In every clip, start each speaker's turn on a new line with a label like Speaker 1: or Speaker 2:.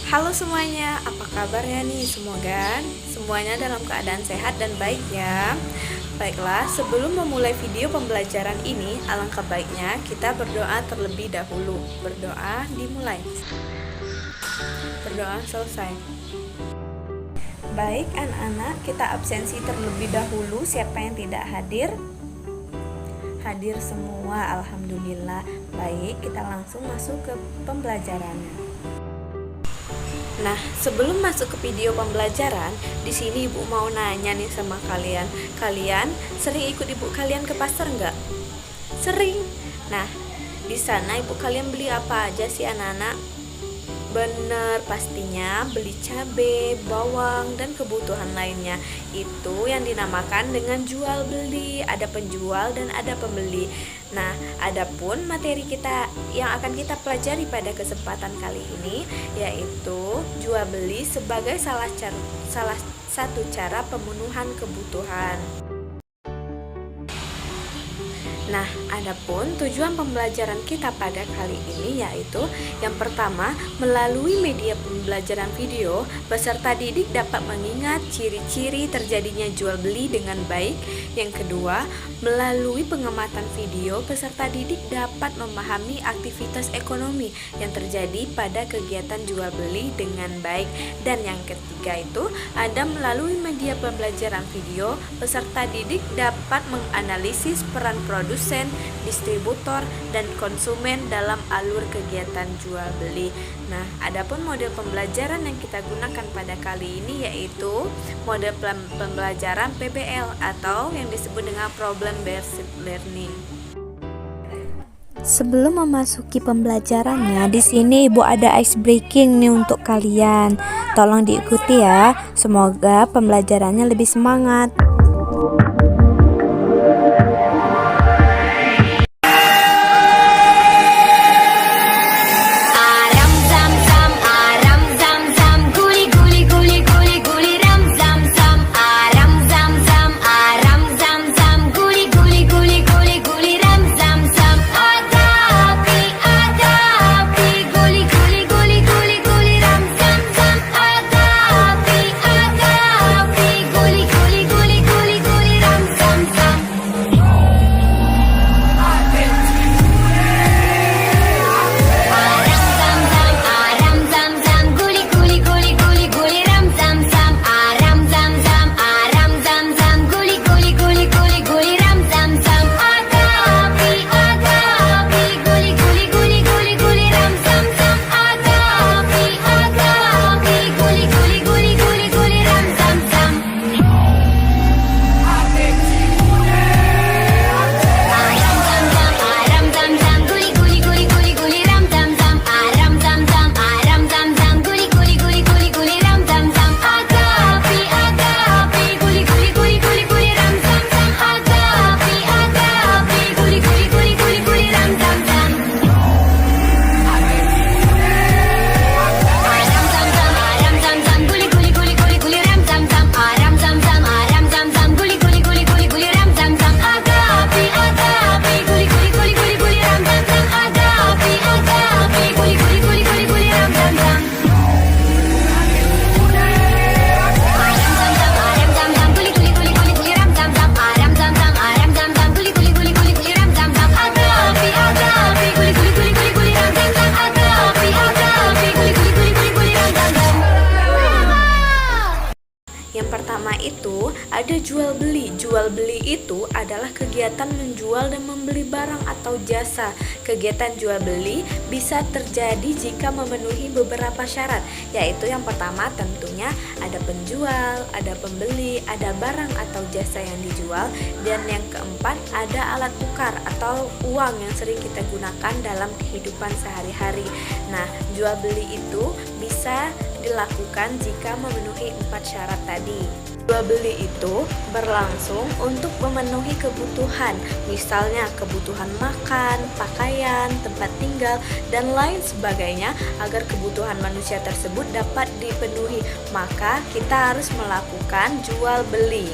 Speaker 1: Halo semuanya, apa kabarnya nih? Semoga semuanya dalam keadaan sehat dan baik ya. Baiklah, sebelum memulai video pembelajaran ini, alangkah baiknya kita berdoa terlebih dahulu. Berdoa dimulai. Berdoa selesai. Baik anak-anak, kita absensi terlebih dahulu. Siapa yang tidak hadir? Hadir semua, alhamdulillah. Baik, kita langsung masuk ke pembelajarannya. Nah, sebelum masuk ke video pembelajaran, di sini ibu mau nanya nih sama kalian. Kalian sering ikut ibu kalian ke pasar nggak? Sering. Nah, di sana ibu kalian beli apa aja sih anak-anak? Bener, pastinya beli cabai, bawang, dan kebutuhan lainnya. Itu yang dinamakan dengan jual beli. Ada penjual dan ada pembeli. Nah, adapun materi kita yang akan kita pelajari pada kesempatan kali ini yaitu jual beli sebagai salah satu cara pemenuhan kebutuhan. Nah, adapun tujuan pembelajaran kita pada kali ini yaitu yang pertama, melalui media pembelajaran video, peserta didik dapat mengingat ciri-ciri terjadinya jual beli dengan baik. Yang kedua, melalui pengamatan video, peserta didik dapat memahami aktivitas ekonomi yang terjadi pada kegiatan jual beli dengan baik. Dan yang ketiga itu, ada melalui media pembelajaran video, peserta didik dapat menganalisis peran produsen, distributor, dan konsumen dalam alur kegiatan jual beli. Nah, adapun model pembelajaran yang kita gunakan pada kali ini yaitu model pembelajaran PBL atau yang disebut dengan Problem Based Learning.
Speaker 2: Sebelum memasuki pembelajarannya, di sini Ibu ada ice breaking nih untuk kalian. Tolong diikuti ya. Semoga pembelajarannya lebih semangat.
Speaker 1: Itu ada jual beli. Jual beli itu adalah kegiatan menjual dan membeli barang atau jasa. Kegiatan jual beli bisa terjadi jika memenuhi beberapa syarat, yaitu yang pertama tentunya ada penjual, ada pembeli, ada barang atau jasa yang dijual, dan yang keempat ada alat tukar atau uang yang sering kita gunakan dalam kehidupan sehari-hari. Nah, jual beli itu bisa dilakukan jika memenuhi 4 syarat tadi. Jual beli itu berlangsung untuk memenuhi kebutuhan, misalnya kebutuhan makan, pakaian, tempat tinggal, dan lain sebagainya. Agar kebutuhan manusia tersebut dapat dipenuhi, maka kita harus melakukan jual beli.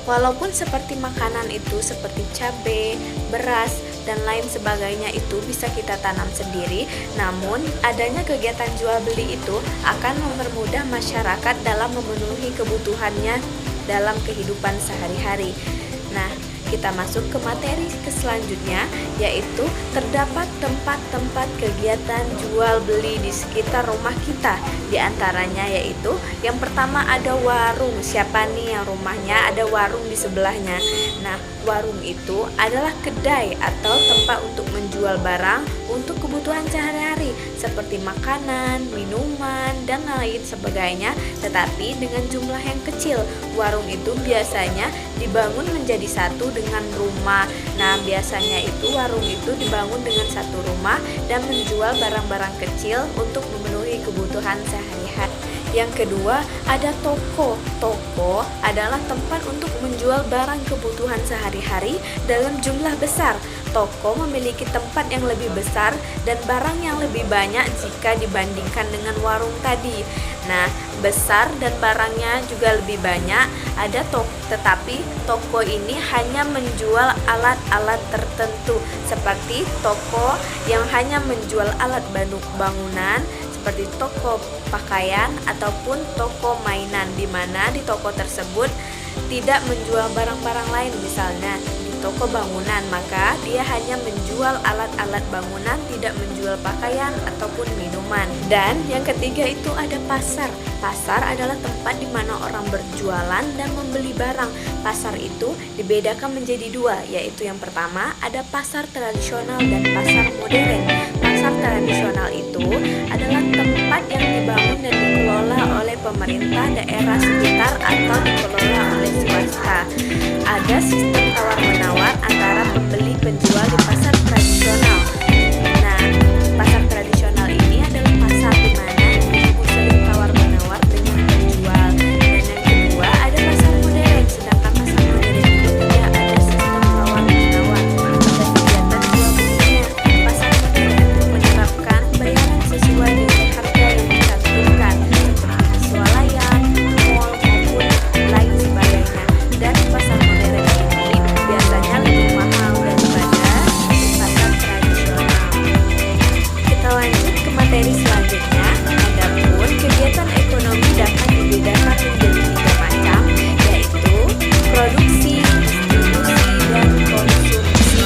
Speaker 1: Walaupun seperti makanan itu seperti cabai, beras, dan lain sebagainya itu bisa kita tanam sendiri. Namun adanya kegiatan jual beli itu akan mempermudah masyarakat dalam memenuhi kebutuhannya dalam kehidupan sehari-hari. Nah, kita masuk ke materi selanjutnya, yaitu terdapat tempat-tempat kegiatan jual beli di sekitar rumah kita. Di antaranya yaitu yang pertama ada warung. Siapa nih yang rumahnya ada warung di sebelahnya? Nah, warung itu adalah kedai atau tempat untuk menjual barang untuk kebutuhan sehari-hari seperti makanan, minuman, dan lain sebagainya, tetapi dengan jumlah yang kecil. Warung itu biasanya dibangun menjadi satu dengan rumah. Nah, biasanya itu warung itu dibangun dengan satu rumah dan menjual barang-barang kecil untuk memenuhi kebutuhan sehari-hari. Yang kedua, ada toko. Toko adalah tempat untuk menjual barang kebutuhan sehari-hari dalam jumlah besar. Toko memiliki tempat yang lebih besar dan barang yang lebih banyak jika dibandingkan dengan warung tadi. Nah, besar dan barangnya juga lebih banyak. Ada tetapi toko ini hanya menjual alat-alat tertentu, seperti toko yang hanya menjual alat bangunan, seperti toko pakaian ataupun toko mainan, di mana di toko tersebut tidak menjual barang-barang lain. Misalnya di toko bangunan, maka dia hanya menjual alat-alat bangunan, tidak menjual pakaian ataupun minuman. Dan yang ketiga itu ada pasar. Pasar adalah tempat di mana orang berjualan dan membeli barang. Pasar itu dibedakan menjadi dua, yaitu yang pertama ada pasar tradisional dan pasar modern. Pasar tradisional itu adalah tempat yang dibangun dan dikelola oleh pemerintah daerah sekitar atau dikelola oleh swasta. Ada sistem tawar-menawar antara pembeli penjual di pasar tradisional. Nah, pasar tradisional ini adalah pasar di mana ibu sering tawar-menawar dengan penjual. Dan yang kedua ada pasar modern, sedangkan pasar modern itu tidak ada sistem tawar-menawar dan kegiatan jual belinya. Pasar modern menerapkan bayaran sesuai dengan harga yang dicantumkan seperti swalayan, mall maupun lain sebagainya. Dan pasar modern ini biasanya lebih mahal daripada pasar tradisional. Kita lanjut ke materi selanjutnya. Adapun kegiatan ekonomi dapat dibedakan menjadi 3 macam, yaitu produksi, distribusi, dan konsumsi.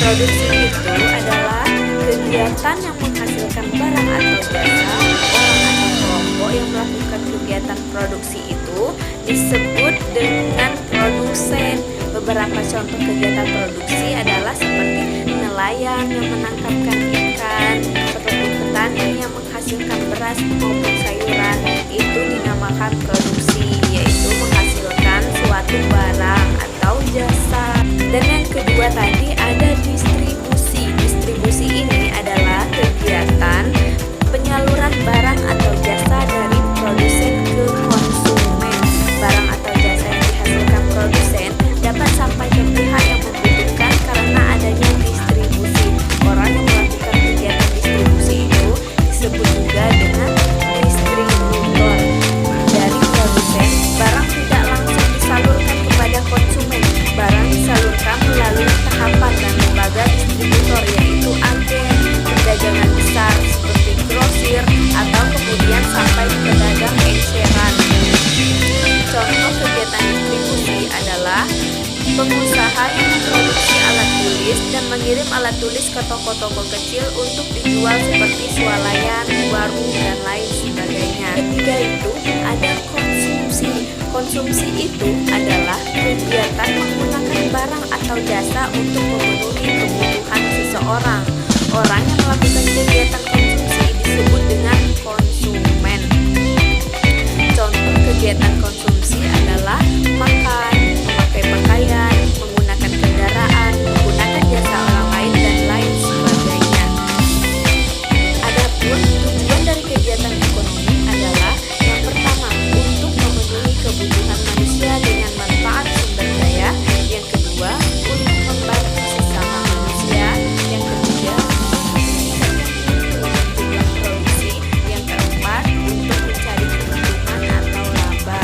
Speaker 1: Produksi itu adalah kegiatan yang menghasilkan barang atau jasa. Orang atau kelompok yang melakukan kegiatan produksi itu disebut dengan produsen. Beberapa contoh kegiatan produksi adalah seperti nelayan yang menangkapkan ikan, seperti petani yang menghasilkan beras maupun sayuran. Itu dinamakan produksi, yaitu menghasilkan suatu barang atau jasa. Dan yang kedua tadi ada distribusi. Distribusi ini adalah kegiatan penyaluran barang atau jasa dari produsen ke konsumen. Barang atau jasa yang dihasilkan produsen dapat sampai ke pihak yang membutuhkan karena adanya distribusi. Orang yang melakukan kegiatan distribusi itu disebut juga dengan distributor. Dari produsen, barang tidak langsung disalurkan kepada konsumen. Barang disalurkan melalui tahapan dan lembaga distributor, yaitu agen perdagangan besar seperti grosir, atau kemudian sampai ke pedagang eceran. Contoh kegiatan distribusi adalah pengusaha yang memproduksi alat tulis dan mengirim alat tulis ke toko-toko kecil untuk dijual seperti swalayan, warung, dan lain sebagainya. Ketiga itu ada konsumsi. Konsumsi itu adalah kegiatan menggunakan barang atau jasa untuk memenuhi kebutuhan seseorang. Orang yang melakukan kegiatan konsumsi disebut dengan konsumen. Contoh kegiatan konsumsi adalah makan, memakai pakaian, menggunakan kendaraan, menggunakan jasa orang lain, dan lain sebagainya. Adapun tujuan dari kegiatan ekonomi adalah yang pertama untuk memenuhi kebutuhan manusia dengan manfaat sumber daya, yang kedua untuk membantu sesama manusia, yang ketiga untuk meningkatkan jumlah produksi, yang keempat untuk mencari keuntungan atau laba.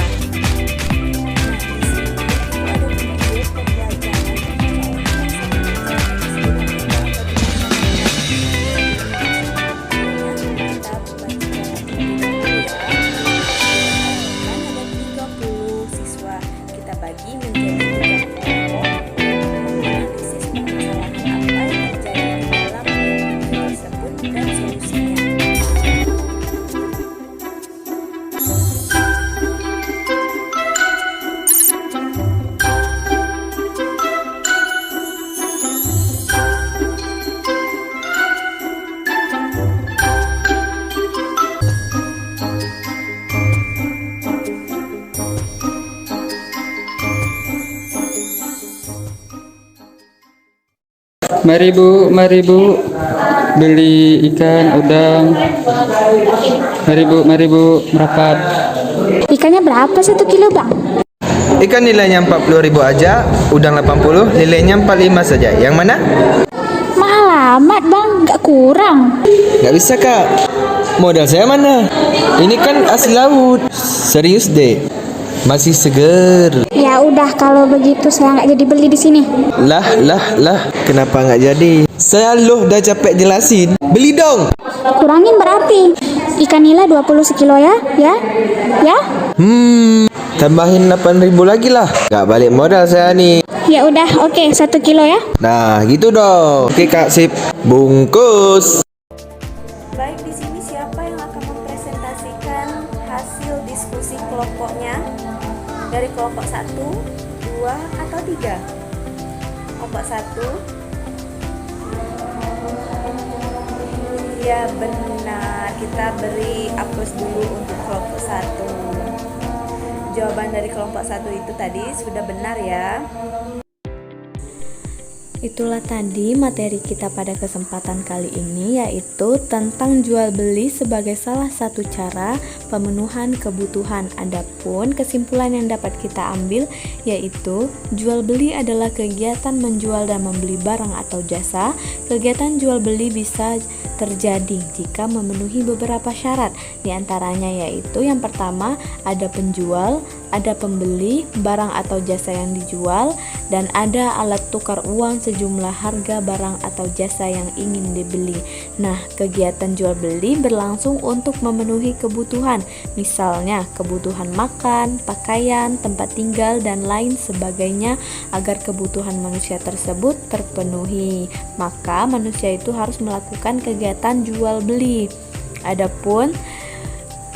Speaker 3: Mari Bu, beli ikan, udang. Mari Bu, merapat.
Speaker 4: Ikannya berapa 1 kilo, Bang?
Speaker 5: Ikan nilainya 40.000 aja, udang 80, nilainya 45 saja. Yang mana?
Speaker 4: Mahal amat, Bang. Gak kurang.
Speaker 5: Nggak bisa Kak. Modal saya mana? Ini kan asli laut. Serius deh. Masih seger.
Speaker 4: Ya udah, kalau begitu saya nggak jadi beli di sini.
Speaker 5: Lah. Kenapa nggak jadi? Saya loh udah capek jelasin. Beli dong.
Speaker 4: Kurangin berarti. Ikan nila 20 sekilo ya? Ya?
Speaker 5: Tambahin 8.000 lagi lah. Nggak balik modal saya nih.
Speaker 4: Ya udah, oke, 1 kilo ya.
Speaker 5: Nah, gitu dong. Oke Kak, sip. Bungkus.
Speaker 1: Baik, di sini siapa yang akan mempresentasikan hasil diskusi kelompoknya? Dari kelompok 1, 2, atau 3? Kelompok 1. Ya benar, kita beri aplaus dulu untuk kelompok 1. Jawaban dari kelompok 1 itu tadi sudah benar ya.
Speaker 2: Itulah tadi materi kita pada kesempatan kali ini, yaitu tentang jual beli sebagai salah satu cara pemenuhan kebutuhan. Adapun kesimpulan yang dapat kita ambil yaitu jual beli adalah kegiatan menjual dan membeli barang atau jasa. Kegiatan jual beli bisa terjadi jika memenuhi beberapa syarat. Di antaranya yaitu yang pertama, ada penjual, ada pembeli barang atau jasa yang dijual, dan ada alat tukar uang sejumlah harga barang atau jasa yang ingin dibeli. Nah, kegiatan jual beli berlangsung untuk memenuhi kebutuhan, misalnya kebutuhan makan, pakaian, tempat tinggal, dan lain sebagainya. Agar kebutuhan manusia tersebut terpenuhi, maka manusia itu harus melakukan kegiatan jual beli. Adapun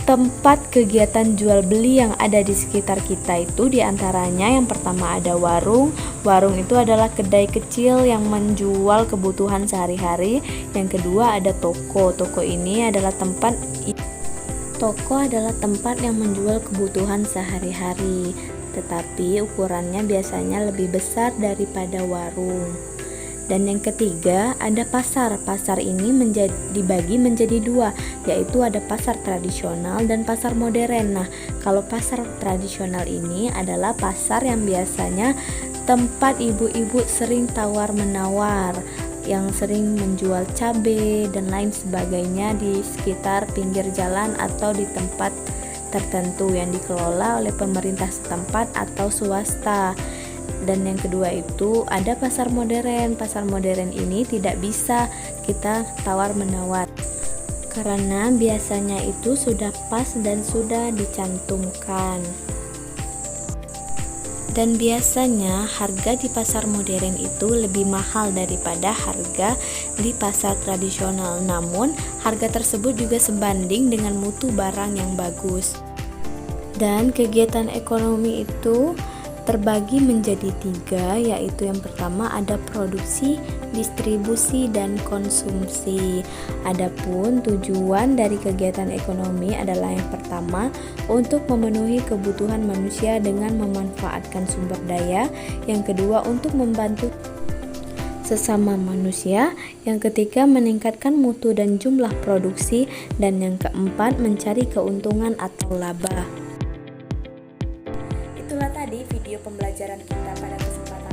Speaker 2: tempat kegiatan jual beli yang ada di sekitar kita itu diantaranya yang pertama ada warung. Warung itu adalah kedai kecil yang menjual kebutuhan sehari-hari. Yang kedua ada toko. Toko adalah tempat yang menjual kebutuhan sehari-hari, tetapi ukurannya biasanya lebih besar daripada warung. Dan yang ketiga ada pasar. Pasar ini dibagi menjadi dua, yaitu ada pasar tradisional dan pasar modern. Nah, kalau pasar tradisional ini adalah pasar yang biasanya tempat ibu-ibu sering tawar-menawar, yang sering menjual cabai dan lain sebagainya di sekitar pinggir jalan atau di tempat tertentu yang dikelola oleh pemerintah setempat atau swasta. Dan yang kedua itu ada pasar modern. Pasar modern ini tidak bisa kita tawar-menawar karena biasanya itu sudah pas dan sudah dicantumkan. Dan biasanya harga di pasar modern itu lebih mahal daripada harga di pasar tradisional. Namun harga tersebut juga sebanding dengan mutu barang yang bagus. Dan kegiatan ekonomi itu terbagi menjadi 3, yaitu yang pertama ada produksi, distribusi, dan konsumsi. Adapun tujuan dari kegiatan ekonomi adalah yang pertama untuk memenuhi kebutuhan manusia dengan memanfaatkan sumber daya, yang kedua untuk membantu sesama manusia, yang ketiga meningkatkan mutu dan jumlah produksi, dan yang keempat mencari keuntungan atau laba.
Speaker 1: Itulah tadi video pembelajaran kita pada kesempatan